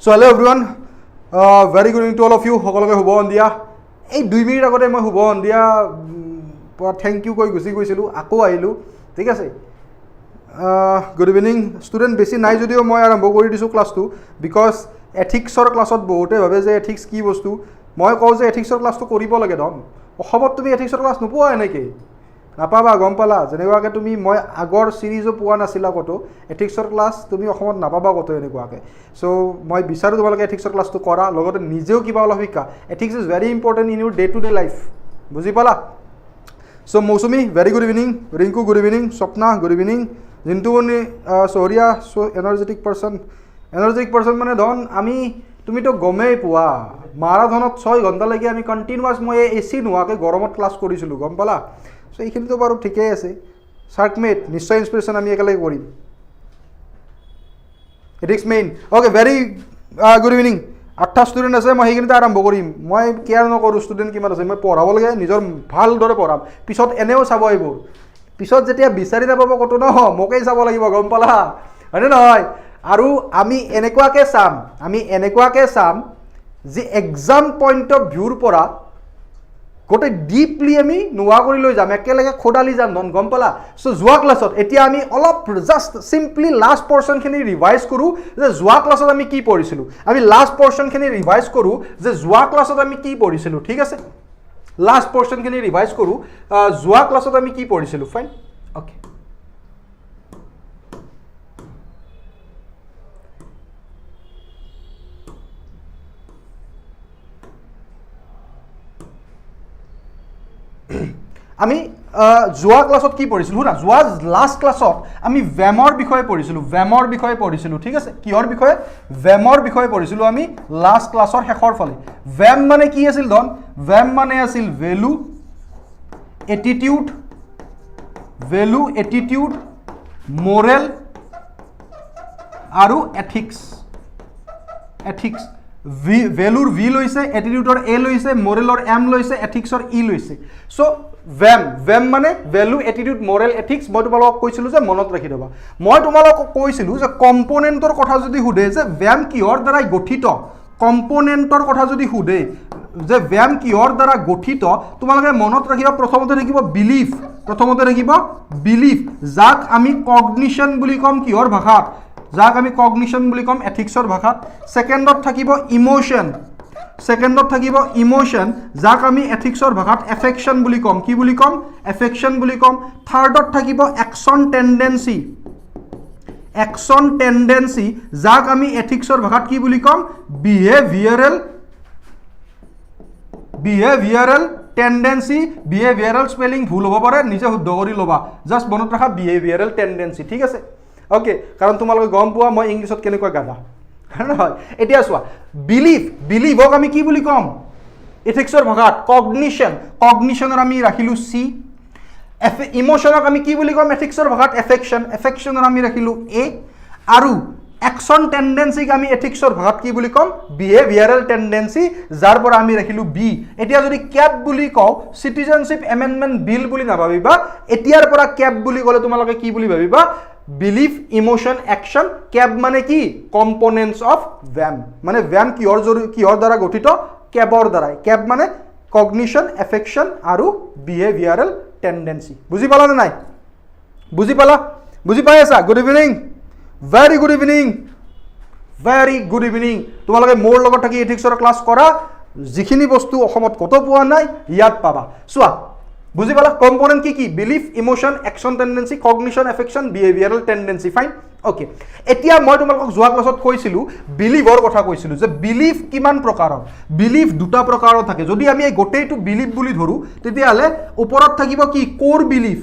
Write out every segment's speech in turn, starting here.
So hello everyone, very good evening to all of you. সকলোকে শুভ সন্ধিয়া। এই 2 minute আগতে মই শুভ সন্ধিয়া থ্যাংক ইউ কৈ গুছি গৈছিলো, আকৌ আহিলো, ঠিক আছে। গুড ইভিনিং ষ্টুডেণ্ট, বেছি নাই যদিও মই আৰম্ভ কৰি দিছোঁ ক্লাছটো, বিকজ এথিক্সৰ ক্লাছত বহুতে ভাবে যে এথিক্স কি বস্তু। মই কওঁ যে এথিক্সৰ ক্লাছটো কৰিব লাগে ধন। অসমত তুমি এথিক্সৰ ক্লাছ নোপোৱা এনেকৈ, নাপাবা, গম পালা। যেনেকুৱাকৈ তুমি মই আগৰ চিৰিজো পোৱা নাছিলা ক'তো, এথিক্সৰ ক্লাছ তুমি অসমত নাপাবা ক'তো এনেকুৱাকৈ। চ' মই বিচাৰোঁ তোমালোকে এথিক্সৰ ক্লাছটো কৰা, লগতে নিজেও কিবা অলপ শিকা। Ethics is very important in your day to day life, বুজি পালা। So' Mousumi very good evening, Rinku good evening, Swapna good evening, Jintumoni চহৰীয়া এনাৰ্জেটিক পাৰ্চন মানে ধন আমি তুমিতো গমেই পোৱা মাৰাথনত 6 ঘণ্টালৈকে আমি কণ্টিনিউৱাছ মই এচি নোহোৱাকৈ গৰমত ক্লাছ কৰিছিলোঁ, গম পালা। চ' এইখিনিতো বাৰু ঠিকেই আছে। চাৰ্কমেট নিশ্চয় ইনস্পিৰেশ্যন আমি একেলগে কৰিম। Ethics mains, okay very good evening. 8টা ষ্টুডেণ্ট আছে, মই সেইখিনিতে আৰম্ভ কৰিম। মই কেয়াৰ নকৰোঁ ষ্টুডেণ্ট কিমান আছে, মই পঢ়াব লাগে, নিজৰ ভালদৰে পঢ়াম। পিছত এনেও চাব এইবোৰ, পিছত যেতিয়া বিচাৰি নাপাব ক'তো ন, মোকেই চাব লাগিব, গম পালা, হয়নে নহয়। আৰু আমি এনেকুৱাকৈ চাম যে এক্সাম পইণ্ট অফ ভিউৰ পৰা গোটেই ডিপলি আমি নোহোৱা কৰি লৈ যাম, একেলগে খোদালি যাম ধন, গম পালা। চ' যোৱা ক্লাছত এতিয়া আমি অলপ জাষ্ট চিম্পলি লাষ্ট পৰ্চনখিনি ৰিভাইজ কৰোঁ যে যোৱা ক্লাছত আমি কি পঢ়িছিলোঁ। আমি লাষ্ট পৰ্চনখিনি ৰিভাইজ কৰোঁ যে যোৱা ক্লাছত আমি কি পঢ়িছিলোঁ, ঠিক আছে। লাষ্ট পৰ্চনখিনি ৰিভাইজ কৰোঁ, যোৱা ক্লাছত আমি কি পঢ়িছিলোঁ, ফাইন, অ'কে। আমি যোৱা ক্লাছত কি পঢ়িছিলোঁ শুনা, যোৱা লাষ্ট ক্লাছত আমি ভেমৰ বিষয়ে পঢ়িছিলোঁ, ঠিক আছে। কিহৰ বিষয়ে? ভেমৰ বিষয়ে পঢ়িছিলোঁ আমি লাষ্ট ক্লাছৰ শেষৰ ফালে। ভেম মানে কি আছিল ধন? ভেম মানে আছিল ভেলু, এটিটিউড, মৰেল আৰু এথিক্স। ভেলুৰ ভি লৈছে, এটিটিউডৰ এ লৈছে, মৰেলৰ এম লৈছে, এথিক্সৰ ই লৈছে। চ' ভেম মানে ভেলু, এটিটিউড, মৰেল, এথিক্স। মই তোমালোকক কৈছিলোঁ যে মনত ৰাখি দেবা। মই তোমালোকক কৈছিলোঁ যে কম্পনেণ্টৰ কথা যদি সোধে যে ভেম কিহৰ দ্বাৰাই গঠিত, কম্পনেণ্টৰ কথা যদি সোধে যে ভেম কিহৰ দ্বাৰা গঠিত, তোমালোকে মনত ৰাখিবা প্ৰথমতে থাকিব বিলিফ, যাক আমি কগনিশ্যন বুলি ক'ম কিহৰ ভাষাত, এথিক্সৰ ভাষাত। ছেকেণ্ডত থাকিব ইমোশ্যন, যাক আমি এথিক্সৰ ভাষাত এফেকশ্যন বুলি ক'ম, কি বুলি ক'ম, এফেকশ্যন বুলি ক'ম। থাৰ্ডত থাকিব একশ্যন টেণ্ডেঞ্চি, যাক আমি এথিক্সৰ ভাষাত কি বুলি ক'ম, বিহেভিয়াৰেল টেণ্ডেঞ্চি। বিহেভিয়াৰেল স্পেলিং ভুল হ'ব পাৰে, নিজে শুদ্ধ কৰি ল'বা, জাষ্ট মনত ৰাখা বিহেভিয়াৰেল টেণ্ডেঞ্চি, ঠিক আছে, অ'কে। কাৰণ তোমালোকে গম পোৱা মই ইংলিছত কেনেকুৱা গাধা, নহয়। এতিয়া চোৱা, বিলিভক আমি কি বুলি ক'ম এথিক্সৰ ভাষাত, কগনিশ্যনৰ আমি ৰাখিলোঁ চি। ইমোশ্যনক আমি কি বুলি ক'ম এথিক্সৰ ভাষাত, এফেকশ্যনৰ আমি ৰাখিলোঁ এ। আৰু একশ্যন টেণ্ডেঞ্চিক আমি এথিক্সৰ ভাষাত কি বুলি ক'ম, বিহেভিয়াৰেল টেণ্ডেঞ্চি, যাৰ পৰা আমি ৰাখিলোঁ বি। এতিয়া যদি কেপ বুলি কওঁ, চিটিজেনশ্বিপ এমেণ্ডমেণ্ট বিল বুলি নাভাবিবা, এতিয়াৰ পৰা কেপ বুলি ক'লে তোমালোকে কি বুলি ভাবিবা, বিলিফ, ইমোশ্যন, একশ্যন। কেপ মানে কি, কম্পনেণ্টছ অফ ভেম, মানে ভেম কিহৰ দ্বাৰা গঠিত, কেপৰ দ্বাৰাই। কেপ মানে কগনিশ্যন, এফেকশ্যন আৰু বিহেভিয়াৰেল টেণ্ডেঞ্চি। বুজি পালা নে নাই? বুজি পাই আছা? Good evening, very good evening. তোমালোকে মোৰ লগত থাকি এথিক্সৰ ক্লাছ কৰা, যিখিনি বস্তু অসমত ক'তো পোৱা নাই ইয়াত পাবা। চোৱা, বুজি পালা? কম্পনেণ্ট কি, belief, emotion, action tendency, cognition, affection, behavioural tendency, fine, okay. এতিয়া মই তোমালোকক যোৱা ক্লাছত কৈছিলোঁ বিলিভৰ কথা কৈছিলোঁ যে বিলিফ কিমান প্ৰকাৰৰ। বিলিফ 2টা প্ৰকাৰৰ থাকে। যদি আমি এই গোটেইটো বিলিফ বুলি ধৰোঁ, তেতিয়াহ'লে ওপৰত থাকিব কি, কোৰ বিলিফ,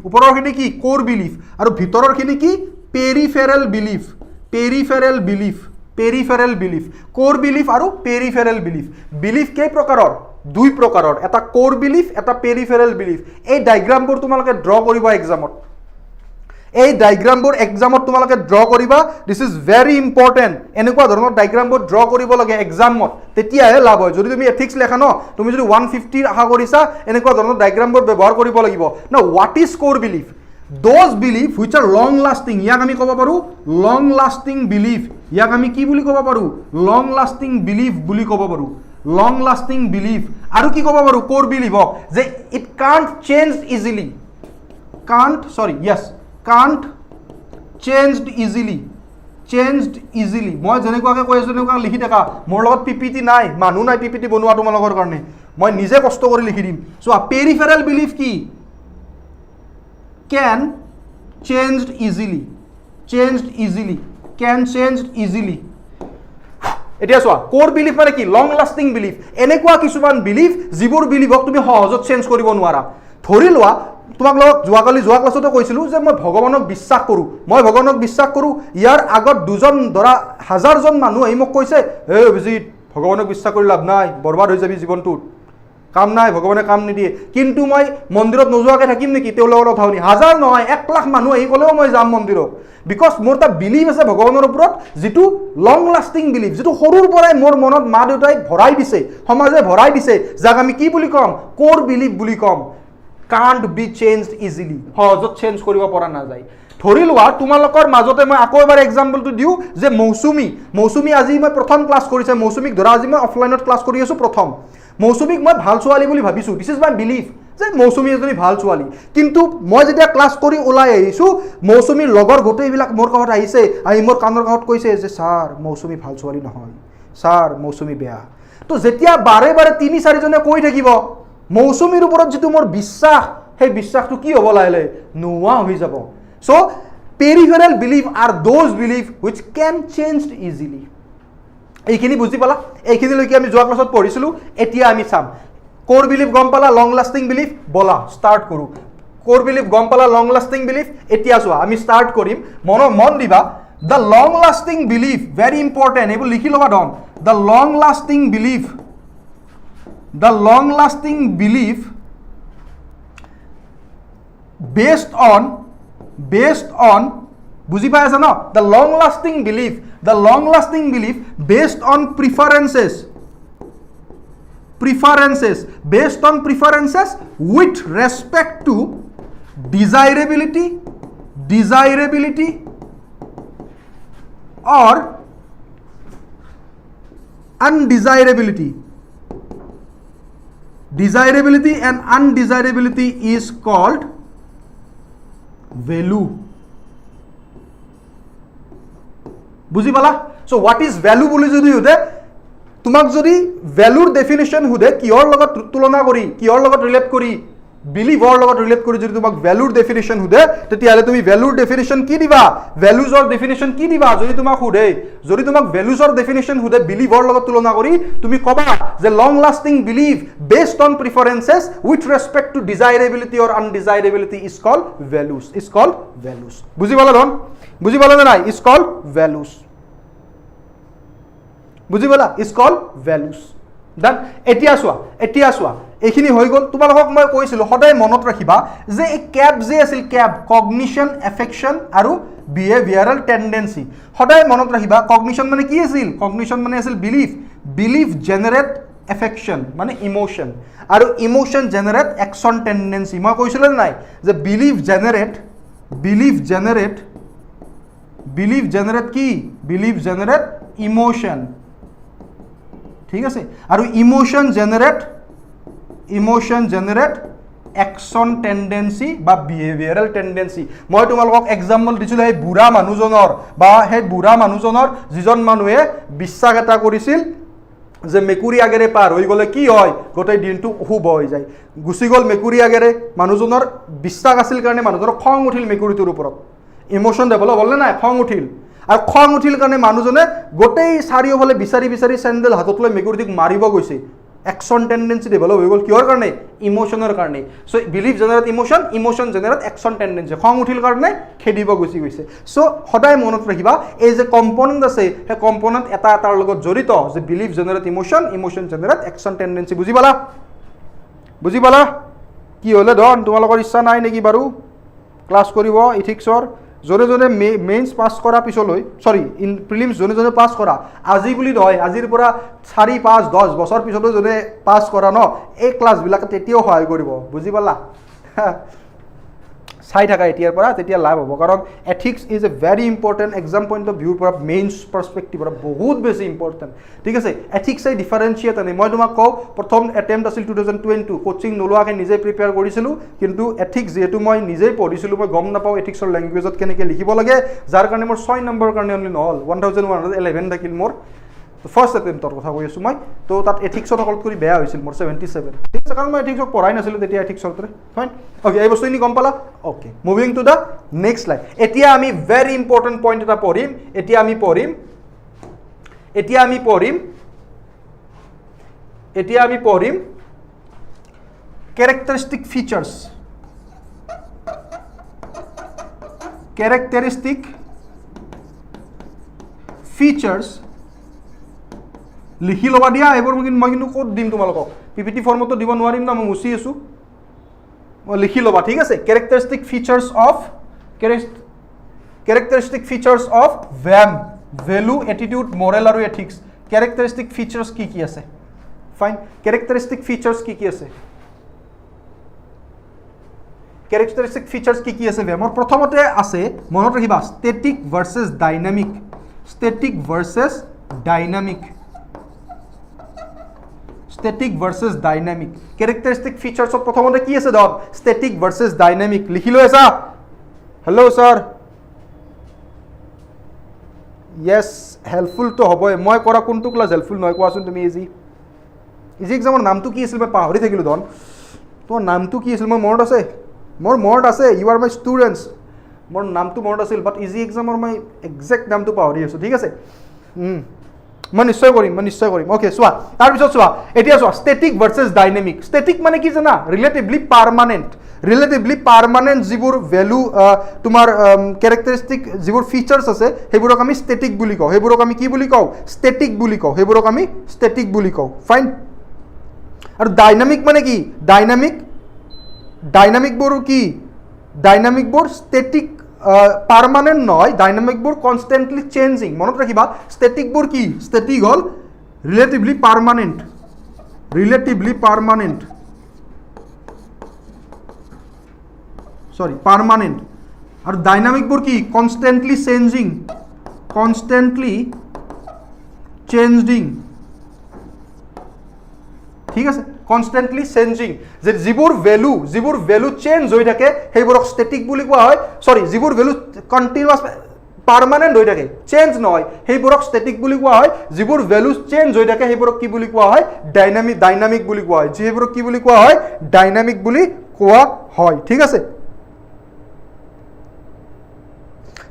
ওপৰৰখিনি কি, কোৰ বিলিফ, আৰু ভিতৰৰখিনি কি, পেৰিফেৰেল বিলিফ। কোৰ বিলিফ আৰু পেৰিফেৰেল বিলিফ। বিলিফ কেই প্ৰকাৰৰ? 2 প্ৰকাৰৰ, এটা কোৰ বিলিফ, এটা পেৰিফেৰেল বিলিফ। এই ডাইগ্ৰামবোৰ তোমালোকে ড্ৰ কৰিবা এক্সামত, তোমালোকে ড্ৰ কৰিবা। This is very important. এনেকুৱা ধৰণৰ ডাইগ্ৰামবোৰ ড্ৰ কৰিব লাগে এক্সামত, তেতিয়াহে লাভ হয়। যদি তুমি এথিক্স লেখা ন, তুমি যদি 150 আশা কৰিছা, এনেকুৱা ধৰণৰ ডাইগ্ৰামবোৰ ব্যৱহাৰ কৰিব লাগিব ন। হোৱাট ইজ কোৰ belief? those belief which are long lasting, ইয়াক আমি ক'ব পাৰো long lasting belief, ইয়াক আমি কি বুলি ক'ব পাৰো long lasting belief বুলি ক'ব পাৰো, long lasting belief. আৰু কি ক'ব পাৰো core belief হক যে it can't change easily, can't changed easily, changed easily. মই যেনেকুৱাকে কৈ আছো তেনেকুৱা লিখি থাকা, মোৰ লগত পিপিটি নাই, মানুহ নাই পিপিটি বনোৱা তোমালোকৰ কাৰণে, মই নিজে কষ্ট কৰি লিখি দিম. সো peripheral belief কি can changed easily, can changed easily. এতিয়া চোৱা core belief মানে কি long lasting belief, এনেকুৱা কিছুমান belief যিবোৰ beliefক তুমি সহজত চেঞ্জ কৰিব নোৱাৰা. ধৰি লোৱা তোমাক লগ যোৱা ক্লাছতে কৈছিলো যে মই ভগৱানক বিশ্বাস কৰো, ইয়াৰ আগত দুজন ধৰা হাজাৰজন মানুহ আহি মোক কৈছে হে অভিজিত ভগৱানক বিশ্বাস কৰি লাভ নাই, বৰবাদ হৈ যাবি জীৱনটোত, কাম নাই, ভগৱানে কাম নিদিয়ে. কিন্তু মই মন্দিৰত নোযোৱাকৈ থাকিম নেকি? তেওঁলোকৰ কথা শুনি হাজাৰ নহয় 1 লাখ মানুহ আহি ক'লেও মই যাম মন্দিৰত, বিকজ মোৰ এটা বিলিভ আছে ভগৱানৰ ওপৰত, যিটো লং লাষ্টিং বিলিভ, যিটো সৰুৰ পৰাই মোৰ মনত মা দেউতাই ভৰাই দিছে, সমাজে ভৰাই দিছে, যাক আমি কি বুলি ক'ম কোৰ বিলিভ বুলি ক'ম. can't be changed easily, সহজত চেঞ্জ কৰিব পৰা নাযায়. ধৰি লোৱা তোমালোকৰ মাজতে মই আকৌ এবাৰ এক্সাম্পলটো দিওঁ যে মৌচুমী আজি মই প্ৰথম ক্লাছ কৰিছে, মৌচুমীক ধৰা আজি মই অফলাইনত ক্লাছ কৰি আছো প্ৰথম, মৌচুমীক মই ভাল ছোৱালী বুলি ভাবিছোঁ, দিছ ইজ মাই বিলিভ যে মৌচুমী এজনী ভাল ছোৱালী. কিন্তু মই যেতিয়া ক্লাছ কৰি ওলাই আহিছোঁ, মৌচুমীৰ লগৰ গোটেইবিলাক মোৰ কাষত আহিছে, আহি মোৰ কাণৰ কাষত কৈছে যে ছাৰ মৌচুমী ভাল ছোৱালী নহয়, ছাৰ মৌচুমী বেয়া. তো যেতিয়া বাৰে 3-4জনে কৈ থাকিব, মৌচুমীৰ ওপৰত যিটো মোৰ বিশ্বাস, সেই বিশ্বাসটো কি হ'ব লাহে নোহোৱা হৈ যাব. চ' peripheral belief are those belief which can change easily. এইখিনি বুজি পালা? এইখিনিলৈকে আমি যোৱা ক্লাছত পঢ়িছিলোঁ. এতিয়া আমি চাম কোৰ বিলিফ গম পালা, লং লাষ্টিং বিলিফ, বলা ষ্টাৰ্ট কৰোঁ. কোৰ বিলিফ গম পালা, লং লাষ্টিং বিলিফ, এতিয়া চোৱা আমি ষ্টাৰ্ট কৰিম. মন দিবা, the long lasting belief very important, এইবোৰ লিখি ল'বা done. The long lasting belief based on বুজি পাই আছা ন? the long lasting belief based on preferences with respect to desirability or undesirability. Desirability and undesirability is called value. বুজি পালা? So what is value বুলি যদি সুধে, তোমাক যদি ভ্যালুৰ ডেফিনেশ্যন সুধে, কিহৰ লগত তুলনা কৰি, কিহৰ লগত ৰিলেট কৰি, বিলিভৰ লগত ৰিলেট কৰি যদি তোমাক ভ্যালুৰ ডেফিনেশ্যন সুধে, তেতিয়াহ'লে তুমি ভ্যালুৰ ডেফিনেশ্যন কি দিবা, ভ্যালুজৰ ডেফিনেশ্যন কি দিবা? যদি তোমাক সুধে, যদি তোমাক ভ্যালুজৰ ডেফিনেশ্যন সুধে বিলিভৰ লগত তুলনা কৰি, তুমি ক'বা যে long lasting belief based on preferences with respect to desirability or undesirability is called values. বুজি পালা ধন? বুজি পালা নে নাই? Is called values. বুজি পালা? Is called values. দেন এতিয়া চোৱা এইখিনি হৈ গ'ল. তোমালোকক মই কৈছিলোঁ সদায় মনত ৰাখিবা যে এই কেপ যে আছিল, কেপ কগনিশ্যন, এফেকশ্যন আৰু বিহেভিয়াৰেল টেণ্ডেঞ্চি. সদায় মনত ৰাখিবা কগনিশ্যন মানে কি আছিল? কগনিশ্যন মানে আছিল বিলিফ জেনেৰেট এফেকশ্যন মানে ইমোশ্যন, আৰু ইমোশ্যন জেনেৰেট একশ্যন টেণ্ডেঞ্চি. মই কৈছিলোঁ নাই যে বিলিফ জেনেৰেট কি? বিলিফ জেনেৰেট ইমোশ্যন, ঠিক আছে, আৰু ইমোশ্যন জেনেৰেট একশ্যন টেণ্ডেঞ্চি বা বিহেভিয়াৰেল টেণ্ডেঞ্চি. মই তোমালোকক এক্সাম্পল দিছিলোঁ সেই বুঢ়া মানুহজনৰ যিজন মানুহে বিশ্বাস এটা কৰিছিল যে মেকুৰী আগেৰে পাৰ হৈ গ'লে কি হয়, গোটেই দিনটো অশুভ হৈ যায়. গুচি গ'ল মেকুৰী আগেৰে, মানুহজনৰ বিশ্বাস আছিল কাৰণে মানুহজনৰ খং উঠিল মেকুৰীটোৰ ওপৰত, ইমোশ্যন ডেভেলপ হ'ল নে নাই? খং উঠিল, আৰু খং উঠিল কাৰণে মানুহজনে গোটেই চাৰিওফালে বিচাৰি চেণ্ডেল হাতত লৈ মেকুৰীটোক মাৰিব গৈছে. একশ্যন টেণ্ডেঞ্চি ডেভেলপ হৈ গ'ল, কিহৰ কাৰণে? ইমোশ্যনৰ কাৰণে. So' belief generate emotion generate action tendency. খং উঠিল কাৰণে খেদিব গুচি গৈছে. চ' সদায় মনত ৰাখিবা এই যে কম্পনেণ্ট আছে, সেই কম্পনেণ্ট এটা এটাৰ লগত জড়িত, যে believe generate emotion generate action tendency. বুজি পালা? কি হ'লে ধন তোমালোকৰ ইচ্ছা নাই নেকি বাৰু ক্লাছ কৰিব ইথিক্সৰ? যোনে মেইনছ পাছ কৰা পিছলৈ, প্ৰিলিমছ যোনে পাছ কৰা, আজি বুলি নহয়, আজিৰ পৰা 4-5-10 বছৰ পিছলৈ যোনে পাছ কৰা ন, এই ক্লাছবিলাকে তেতিয়াও সহায় কৰিব. বুজি পালা? চাই থাকা এতিয়াৰ পৰা তেতিয়া লাভ হ'ব কাৰণ ethics is a very important exam point of ভিউৰ পৰা মেইনছ পাৰ্চপেক্টিভৰ পৰা বহুত বেছি ইম্পৰ্টেণ্ট ঠিক আছে এথিক্স এই ডিফাৰেঞ্চিয়েট আনে মই তোমাক কওঁ প্ৰথম এটেম্প্ট আছিল 2022 কোচিং নোলোৱাকৈ নিজে প্ৰিপেয়াৰ কৰিছিলোঁ কিন্তু এথিক্স যিহেতু মই নিজেই পঢ়িছিলোঁ মই গম নাপাওঁ এথিক্সৰ লেংগুৱেজত কেনেকৈ লিখিব লাগে যাৰ কাৰণে মোৰ 6 নম্বৰৰ কাৰণে অনলি নহ'ল 1111 থাকিল মোৰ ফাৰ্ষ্ট এটেম্প্টৰ কথা কৈ আছোঁ মই তো তাত এথিক্সত অকল কৰি বেয়া হৈছিল মোৰ 77 ঠিক আছে কাৰণ মই এথিক্সক পঢ়াই নাছিলোঁ তেতিয়া এথিক্সৰ দৰে ফাইন অ'কে এই বস্তুখিনি গম পালা okay moving to the next line এতিয়া আমি ভেৰি ইম্পৰ্টেণ্ট পইণ্ট এটা পঢ়িম এতিয়া আমি পঢ়িম characteristic features লিখি ল'বা দিয়া এইবোৰ মই কিন্তু ক'ত দিম তোমালোকক পিপিটি ফৰ্মতো দিব নোৱাৰিম না মই মুচি আছোঁ মই লিখি ল'বা ঠিক আছে characteristic features of VAM value attitude moral আৰু ethics characteristic features কি আছে ফাইন characteristic features কি আছে characteristic features কি আছে VAM ৰ প্ৰথমতে আছে মনত ৰাখিবা static versus dynamic characteristic features of প্ৰথমতে কি আছে দক static versus dynamic লিখি লৈ আছা হেল্ল' স্যাৰ yes helpful তো হ'বই মই কৰা কোনটো ক্লাছ হেল্পফুল নহয় কোৱাচোন তুমি ইজি এক্সামৰ নামটো কি আছিল মই পাহৰি থাকিলোঁ ধন তোমাৰ নামটো কি আছিল মোৰ মনত আছে ইউ আৰ মাই ষ্টুডেণ্টছ মোৰ নামটো মনত আছিল বাট ইজি এক্সামৰ মই একজেক্ট নামটো পাহৰি আছোঁ ঠিক আছে মই নিশ্চয় কৰিম অ'কে চোৱা তাৰপিছত চোৱা এতিয়া চোৱা ষ্টেটিক ভাৰ্চেছ ডাইনামিক ষ্টেটিক মানে কি জানা ৰিলেটিভলি পাৰ্মানেণ্ট যিবোৰ ভেলু তোমাৰ কেৰেক্টাৰিষ্টিক যিবোৰ ফিচাৰ্ছ আছে সেইবোৰক আমি ষ্টেটিক বুলি কওঁ সেইবোৰক আমি কি বুলি কওঁ ষ্টেটিক বুলি কওঁ ফাইন আৰু ডাইনামিক মানে কি ডাইনামিকবোৰ ষ্টেটিক পাৰ্মানেণ্ট নহয় ডাইনামিকবোৰ কনষ্টেণ্টলি চেঞ্জিং মনত ৰাখিবা ষ্টেটিকবোৰ কি ষ্টেটিক হ'ল ৰিলেটিভলি পাৰ্মানেণ্ট আৰু ডাইনামিকবোৰ কি কনষ্টেণ্টলি চেঞ্জিং ঠিক আছে কনষ্টেণ্টলি চেঞ্জিং যে যিবোৰ ভেলু চেঞ্জ হৈ থাকে সেইবোৰক ষ্টেটিক বুলি কোৱা হয় যিবোৰ ভেলু কণ্টিনিউৱাছ পাৰ্মানেণ্ট হৈ থাকে চেঞ্জ নহয় সেইবোৰক ষ্টেটিক বুলি কোৱা হয় যিবোৰ ভেলু চেঞ্জ হৈ থাকে সেইবোৰক কি বুলি কোৱা হয় ডাইনামিক বুলি কোৱা হয় যিবোৰক কি বুলি কোৱা হয় ডাইনামিক বুলি কোৱা হয় ঠিক আছে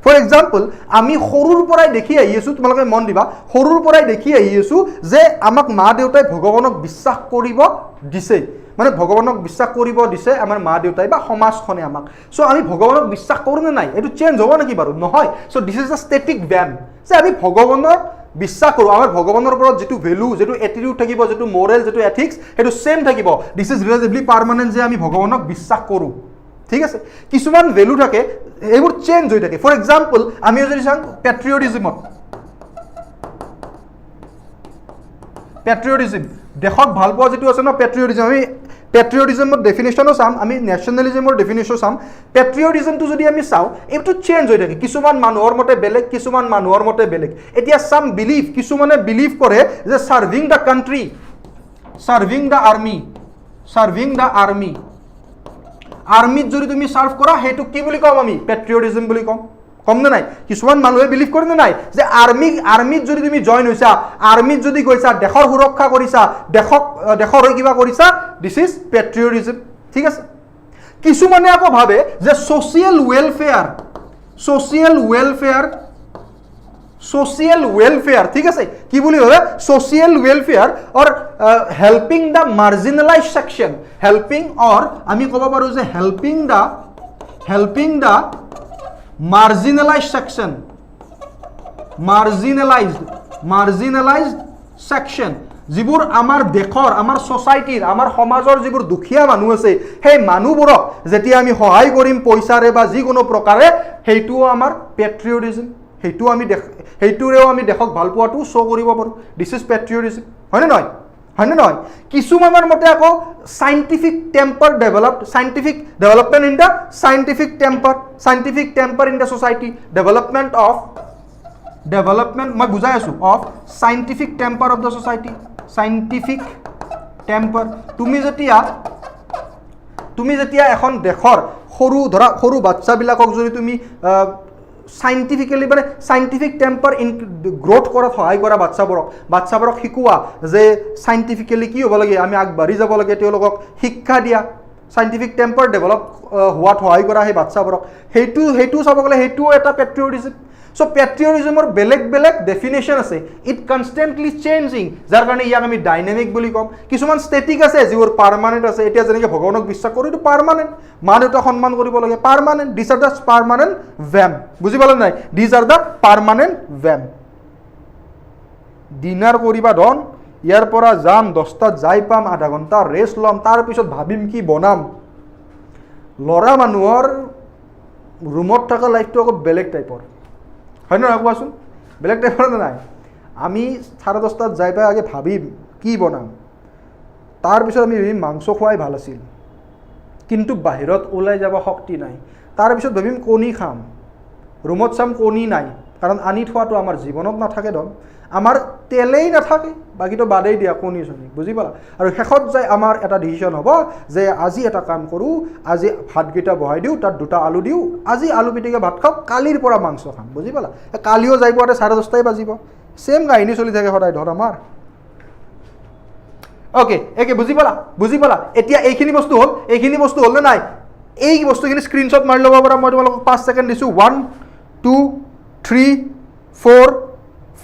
ফৰ এক্সাম্পল আমি সৰুৰ পৰাই দেখি আহি আছোঁ তোমালোকে মন দিবা সৰুৰ পৰাই দেখি আহি আছোঁ যে আমাক মা দেউতাই ভগৱানক বিশ্বাস কৰিব দিছে মানে ভগৱানক বিশ্বাস কৰিব দিছে আমাৰ মা দেউতাই বা সমাজখনে আমাক চ' আমি ভগৱানক বিশ্বাস কৰোঁ নে নাই এইটো চেঞ্জ হ'ব নেকি বাৰু নহয় চ' দিছ ইজ আ ষ্টেটিক ভ্যাম যে আমি ভগৱানক বিশ্বাস কৰোঁ আমাৰ ভগৱানৰ ওপৰত যিটো ভেলু যিটো এটিটিউড থাকিব যিটো মৰেল যিটো এথিক্স সেইটো চেম থাকিব দিছ ইজ ৰিলেটিভলি পাৰ্মানেণ্ট যে আমি ভগৱানক বিশ্বাস কৰোঁ ঠিক আছে কিছুমান ভেলু থাকে এইবোৰ চেঞ্জ হৈ থাকে ফৰ এক্সাম্পল আমি যদি চাওঁ পেট্ৰিয়টিজম দেশক ভাল পোৱা যিটো আছে ন পেট্ৰিয়টিজম আমি পেট্ৰিয়টিজমৰ ডেফিনেশ্যনো চাম আমি নেশ্যনেলিজমৰ ডেফিনেশ্যন চাম পেট্ৰিয়টিজমটো যদি আমি চাওঁ এইটো চেঞ্জ হৈ থাকে কিছুমান মানুহৰ মতে বেলেগ এতিয়া চাম বিলিভ কিছুমানে বিলিভ কৰে যে serving the country serving the army আৰ্মিত যদি তুমি সাৰ্ভ কৰা সেইটো কি বুলি কম আমি পেট্ৰিয়টিজম বুলি কম নে নাই কিছুমান মানুহে বিলিভ কৰে নে নাই যে আৰ্মিত যদি তুমি জইন হৈছা আৰ্মিত যদি গৈছা দেশৰ সুৰক্ষা কৰিছা দেশৰ হৈ কিবা কৰিছা দিছ ইজ পেট্ৰিয়টিজম ঠিক আছে কিছুমানে আকৌ ভাবে যে ছ'চিয়েল ৱেলফেয়াৰ ঠিক আছে কি বুলি ভাবে social welfare or helping the marginalise section আমি ক'ব পাৰোঁ যে হেল্পিং দ্য মাৰ্জিনেলাইজ সেকশ্যন মাৰ্জিনেলাইজড সেকশ্যন যিবোৰ আমাৰ দেশৰ আমাৰ ছ'চাইটিৰ আমাৰ সমাজৰ যিবোৰ দুখীয়া মানুহ আছে সেই মানুহবোৰক যেতিয়া আমি সহায় কৰিম পইচাৰে বা যিকোনো প্ৰকাৰে সেইটোও আমাৰ পেট্ৰিয়টিজম সেইটোৰেও আমি দেশক ভাল পোৱাটো শ্ব' কৰিব পাৰোঁ দিছ ইজ পেট্ৰিয়টিজম হয়নে নহয় হয় নে নহয় কিছুমানৰ মতে আকৌ scientific temper developed scientific development in the scientific temper in the society development মই বুজাই আছো of scientific temper of the society scientific temper তুমি যেতিয়া এখন দেশৰ সৰু বাচ্চাবিলাকক যদি তুমি সাইন্টিফিকেলি মানে সাইন্টিফিক টেম্পাৰ ইন গ্ৰোথ কৰাত সহায় কৰা বাচ্চাবোৰক শিকোৱা যে সাইন্টিফিকেলি কি হ'ব লাগে আমি আগবাঢ়ি যাব লাগে তেওঁলোকক শিক্ষা দিয়া সাইন্টিফিক টেম্পাৰ ডেভেলপ হোৱাত সহায় কৰা সেই বাচ্চাবোৰক সেইটো চাব গ'লে সেইটোও এটা পেট্ৰিয়টিজম সো পেট্ৰিয়টিজমৰ বেলেগ ডেফিনেশ্যন আছে ইট কনষ্টেণ্টলি চেঞ্জিং যাৰ কাৰণে ইয়াক আমি ডাইনামিক বুলি ক'ম কিছুমান ষ্টেটিক আছে যিবোৰ পাৰ্মানেণ্ট আছে এতিয়া যেনেকৈ ভগৱানক বিশ্বাস কৰোঁ এইটো পাৰ্মানেণ্ট মা দেউতাক সন্মান কৰিব লাগে permanent this are the permanent ভেম বুজি পালে নাই দিছ আৰ দ্য পাৰ্মানেণ্ট ভেম ডিনাৰ কৰিবা ধন ইয়াৰ পৰা যাম 10টাত যাই পাম আধা ঘণ্টা ৰেষ্ট ল'ম তাৰপিছত ভাবিম কি বনাম ল'ৰা মানুহৰ ৰুমত থকা লাইফটো আকৌ বেলেগ টাইপৰ হয় নহয় কোৱাচোন বেলেগ টাইপৰ নাই আমি 10:30 যাই পাই আগে ভাবিম কি বনাম তাৰপিছত আমি ভাবিম মাংস খোৱাই ভাল আছিল কিন্তু বাহিৰত ওলাই যাব শক্তি নাই তাৰপিছত ভাবিম কণী খাম ৰুমত চাম কণী নাই কাৰণ আনি থোৱাটো আমাৰ জীৱনত নাথাকে ধন আমাৰ তেলেই নাথাকে বাকীটো বাদেই দিয়া কণী চনি বুজি পালা আৰু শেষত যায় আমাৰ এটা ডিসিশন হ'ব যে আজি এটা কাম কৰোঁ আজি ভাতকেইটা বহাই দিওঁ তাত দুটা আলু দিওঁ আজি আলু পিটিকা ভাত খাওঁ কালিৰ পৰা মাংস খাম বুজি পালা কালিও যাই পোৱাতে 10:30 বাজিব সেম কাহিনী চলি থাকে সদায় ধৰ আমাৰ ওকে একে বুজি পালা এতিয়া এইখিনি বস্তু হ'ল নে নাই এই বস্তুখিনি স্ক্ৰিনশ্বট মাৰি ল'ব পৰা মই তোমালোকক 5 সেকেন্ড দিছোঁ 1 2 3 4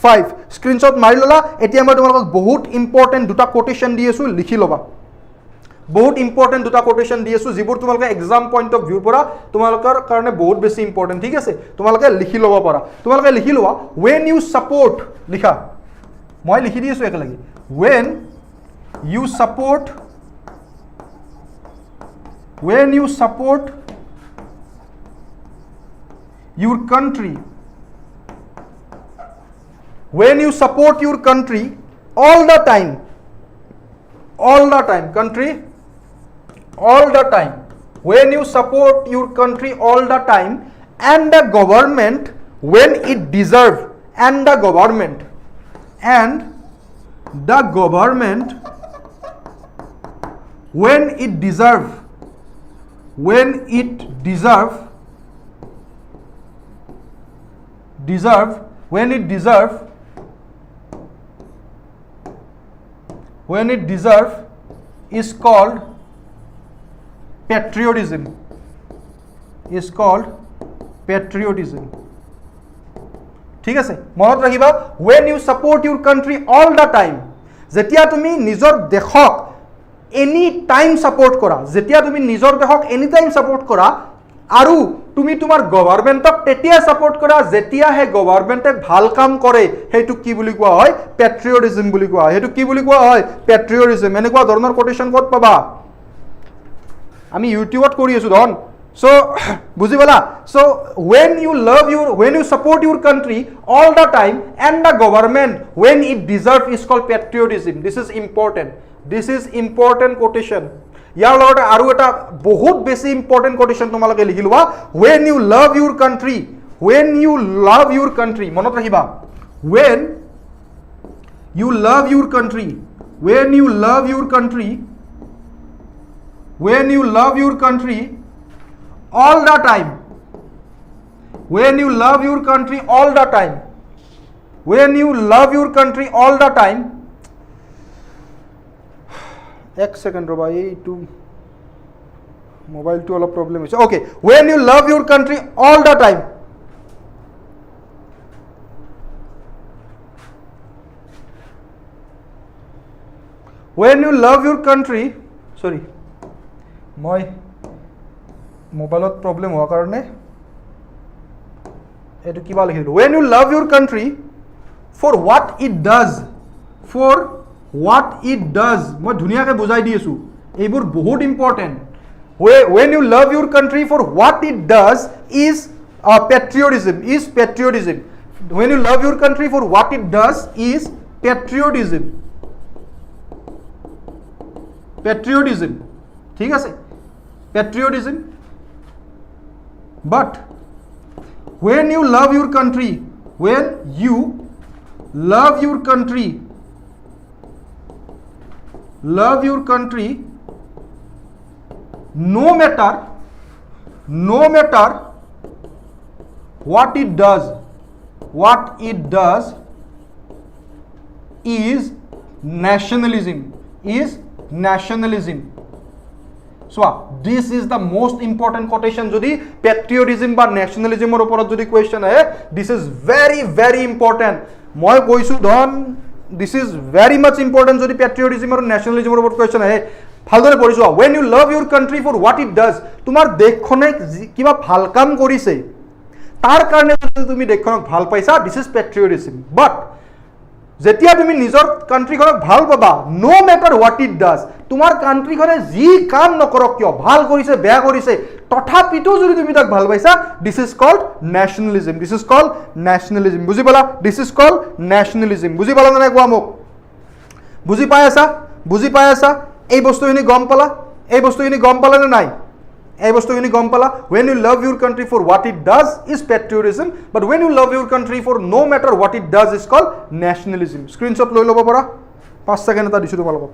5 স্ক্ৰিনশ্বট মাৰি ল'লা এতিয়া মই তোমালোকক বহুত ইম্পৰ্টেণ্ট দুটা কোটেশ্যন দি আছোঁ লিখি ল'বা বহুত ইম্পৰ্টেণ্ট দুটা কোটেশ্যন দি আছোঁ যিবোৰ তোমালোকে এক্সাম পইণ্ট অফ ভিউৰ পৰা তোমালোকৰ কাৰণে বহুত বেছি ইম্পৰ্টেণ্ট ঠিক আছে তোমালোকে লিখি ল'ব পাৰা তোমালোকে লিখি লোৱা when you support লিখা মই লিখি দি আছোঁ একেলগে when you support your country when you support your country all the time country all the time when you support your country all the time and the government when it deserve and the government when it deserve when it deserve is called patriotism ঠিক আছে মনত ৰাখিবা when you support your country all the time যেতিয়া তুমি নিজৰ দেশক any time support কৰা যেতিয়া তুমি নিজৰ দেশক এনি টাইম সাপোৰ্ট কৰা আৰু তুমি তোমাৰ গভৰ্ণমেণ্টক তেতিয়া সাপোৰ্ট কৰা যেতিয়া হে গভৰ্ণমেণ্টে ভাল কাম কৰে হেতু কি বুলি কোৱা হয় পেট্ৰিয়টিজম বুলি কোৱা হয় হেতু কি বুলি কোৱা হয় পেট্ৰিয়টিজম এনেকুৱা ধৰণৰ কোটেশন ক'ত পাবা আমি ইউটিউবত কৰি আছো ধন so বুজি পালা so when you support your country all the time and the government when it deserve is called patriotism this is important quotation ইয়াৰ লগতে আৰু এটা বহুত বেছি ইম্পৰ্টেন্ট কোটেশন তোমালোকে লিখি লোৱা when you love your country মনত ৰাখিবা when you love your country all the time when you love your country all the time এক সেকেন্ড ৰবা এইটো মোবাইলটো অলপ প্ৰবলেম হৈছে okay when you love your country all the time when you love your country sorry মই মোবাইলত problem হোৱাৰ কাৰণে এটো কিবা লিখিলো when you love your country for what it does মই ধুনিয়াকে বুজাই দি আছো এইবোৰ বহুত important when you love your country for what it does is patriotism when you love your country for what it does is patriotism পেট্ৰিয়টিজম ঠিক আছে পেট্ৰিয়টিজম বাট when you love your country love your country no matter what it does is nationalism so this is the most important quotation jodi patriotism ba nationalism or oporot jodi question ahe this is very very important moi koisu don this is very much important jodi patriotism or nationalism or opor question ahe ভালদৰে পঢ়িছো when you love your country for what it does তোমাৰ দেশখনে কিবা ভাল কাম কৰিছে তাৰ কাৰণে যদি তুমি দেশখনক ভাল পাইছা this is patriotism but যেতিয়া তুমি নিজৰ কান্ট্ৰিখনক ভাল পাবা no matter what it does তোমাৰ কান্ট্ৰিখনে যি কাম নকৰক কিয় ভাল কৰিছে বেয়া কৰিছে তথাপিতো যদি তুমি তাক ভাল পাইছা this is called nationalism বুজি পালা this is called nationalism বুজি পালা না কোৱা মোক বুজি পাই আছা এই বস্তুখিনি গম পালা নে নাই এই বস্তুখিনি গম পালা when you love your country for what it does is patriotism but when you love your country for no matter what it does is called nationalism screenshot লৈ ল'ব পৰা 5 সেকেন্ড এটা দিছো তোমালোকক